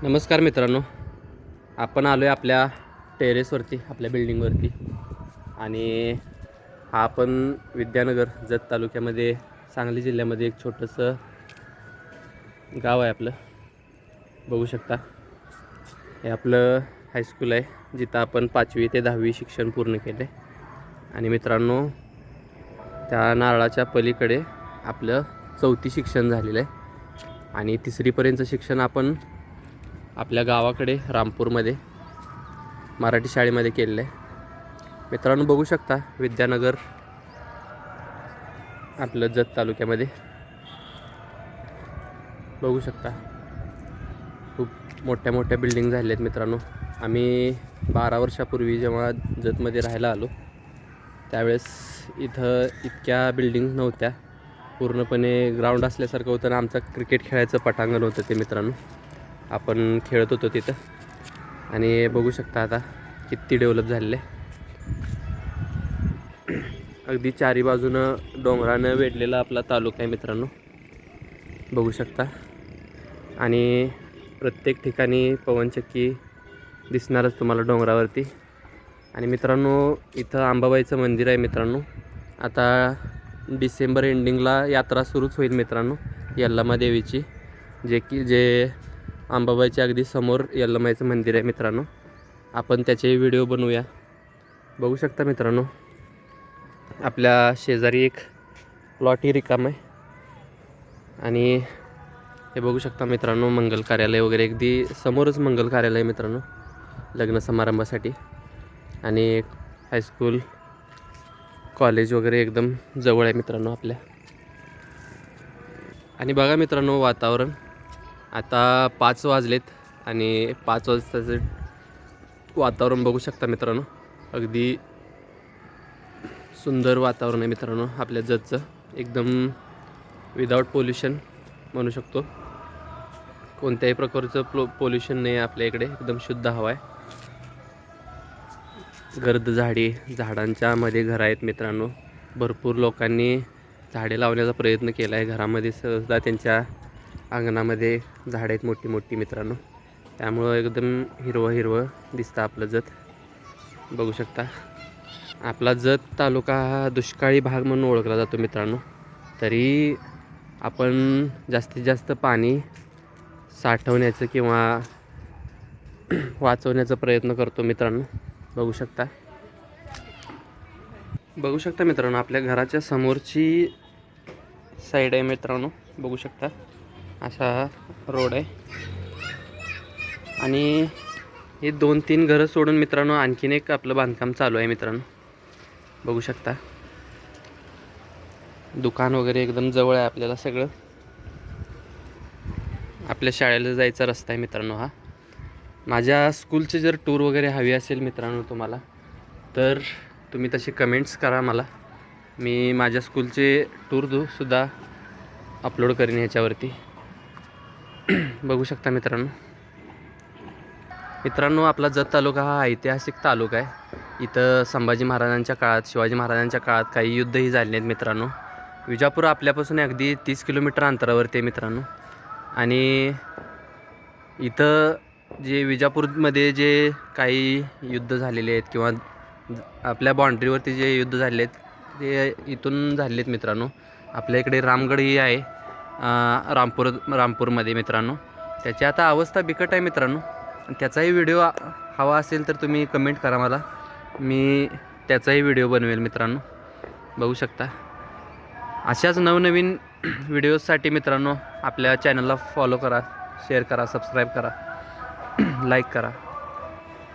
नमस्कार मित्रांनो, आपण आलो आहे आपल्या टेरेसवरती, आपल्या बिल्डिंगवरती. आणि हा आपण विद्यानगर जत तालुक्यामध्ये सांगली जिल्ह्यामध्ये एक छोटंसं गाव आहे आपलं. बघू शकता, हे आपलं हायस्कूल आहे जिथं आपण 5वी ते 10वी शिक्षण पूर्ण केले. आणि मित्रांनो, त्या नारळाच्या पलीकडे आपलं 4थी शिक्षण झालेलं आहे आणि 3रीपर्यंतचं शिक्षण आपण आपल्या गावाकडे रामपूरमध्ये मराठी शाळेमध्ये केलेलं आहे. मित्रांनो, बघू शकता विद्यानगर आपलं जत तालुक्यामध्ये बघू शकता खूप मोठ्या मोठ्या बिल्डिंग झालेल्या आहेत. मित्रांनो, आम्ही 12 वर्षापूर्वी जेव्हा जतमध्ये राहायला आलो त्यावेळेस इथं इतक्या बिल्डिंग नव्हत्या. पूर्णपणे ग्राउंड असल्यासारखं होतं आणि आमचं क्रिकेट खेळायचं पटांगण होतं ते. मित्रांनो, आपण खेळत होतो तिथं आणि बघू शकता आता किती डेव्हलप झालेलं आहे. अगदी चारी बाजूनं डोंगरानं वेढलेला आपला तालुका आहे मित्रांनो, बघू शकता. आणि प्रत्येक ठिकाणी पवनचक्की दिसणारच तुम्हाला डोंगरावरती. आणि मित्रांनो, इथं अंबाबाईचं मंदिर आहे मित्रांनो. आता डिसेंबर एंडिंगला यात्रा सुरूच होईल मित्रांनो, यल्लमा देवीची, जे अंबाबाईच्या अगदी समोर यल्लमाईचं मंदिर आहे मित्रांनो. आपण त्याचे व्हिडिओ बनवूया. बघू शकता मित्रांनो, आपल्या शेजारी एक प्लॉटही रिकाम आहे. आणि हे बघू शकता मित्रांनो, मंगल कार्यालय वगैरे अगदी समोरच मंगल कार्यालय मित्रांनो, लग्न समारंभासाठी. आणि हायस्कूल कॉलेज वगैरे एकदम जवळ आहे मित्रांनो आपल्या. आणि बघा मित्रांनो, वातावरण आता 5 वाजलेत आणि 5 वाजताचं वातावरण बघू शकता मित्रांनो. अगदी सुंदर वातावरण आहे मित्रांनो आपल्या जतचं, एकदम विदाऊट पोल्युशन म्हणू शकतो. कोणत्याही प्रकारचं पोल्युशन नाही आहे आपल्या इकडे, एकदम शुद्ध हवा आहे. गर्द झाडांच्या मध्ये घरं आहेत मित्रांनो. भरपूर लोकांनी झाडे लावण्याचा प्रयत्न केला आहे. घरामध्ये सुद्धा त्यांच्या अंगणामध्ये झाडं आहेत मोठी मोठी मित्रांनो, त्यामुळं एकदम हिरवं दिसतं आपलं जत. बघू शकता, आपला जत तालुका हा दुष्काळी भाग म्हणून ओळखला जातो मित्रांनो. तरी आपण जास्तीत जास्त पाणी साठवण्याचं किंवा वाचवण्याचा प्रयत्न करतो मित्रांनो. बघू शकता मित्रांनो, आपल्या घराच्या समोरची साईड आहे मित्रांनो. बघू शकता असा रोड आहे. आणि हे 2-3 घरं सोडून मित्रांनो आणखीन एक आपलं बांधकाम चालू आहे मित्रांनो. बघू शकता, दुकान वगैरे एकदम जवळ आहे आपल्याला. सगळं आपल्या शाळेला जायचा रस्ता आहे मित्रांनो हा. माझ्या स्कूलचे जर टूर वगैरे हवी असेल मित्रांनो तुम्हाला, तर तुम्ही तशी कमेंट्स करा मला. मी माझ्या स्कूलचे टूरसुद्धा अपलोड करेन ह्याच्यावरती. बघू शकता मित्रांनो, आपला जत तालुका हा ऐतिहासिक तालुका आहे. इथं संभाजी महाराजांच्या काळात, शिवाजी महाराजांच्या काळात काही युद्धही झाले आहेत मित्रांनो. विजापूर आपल्यापासून अगदी 30 किलोमीटर अंतरावरती आहे मित्रांनो. आणि इथं जे विजापूरमध्ये जे काही युद्ध झालेले आहेत किंवा आपल्या बाँड्रीवरती जे युद्ध झाले आहेत ते इथून झालेले आहेत मित्रांनो. आपल्या इकडे रामगडही आहे रामपूरमध्ये मित्रांनो. त्याची आता अवस्था बिकट आहे मित्रांनो. त्याचाही व्हिडिओ हवा असेल तर तुम्ही कमेंट करा मला, मी त्याचाही व्हिडिओ बनवेल मित्रांनो. बघू शकता, अशाच नवनवीन व्हिडिओजसाठी मित्रांनो आपल्या चॅनलला फॉलो करा, शेअर करा, सबस्क्राईब करा, लाईक करा.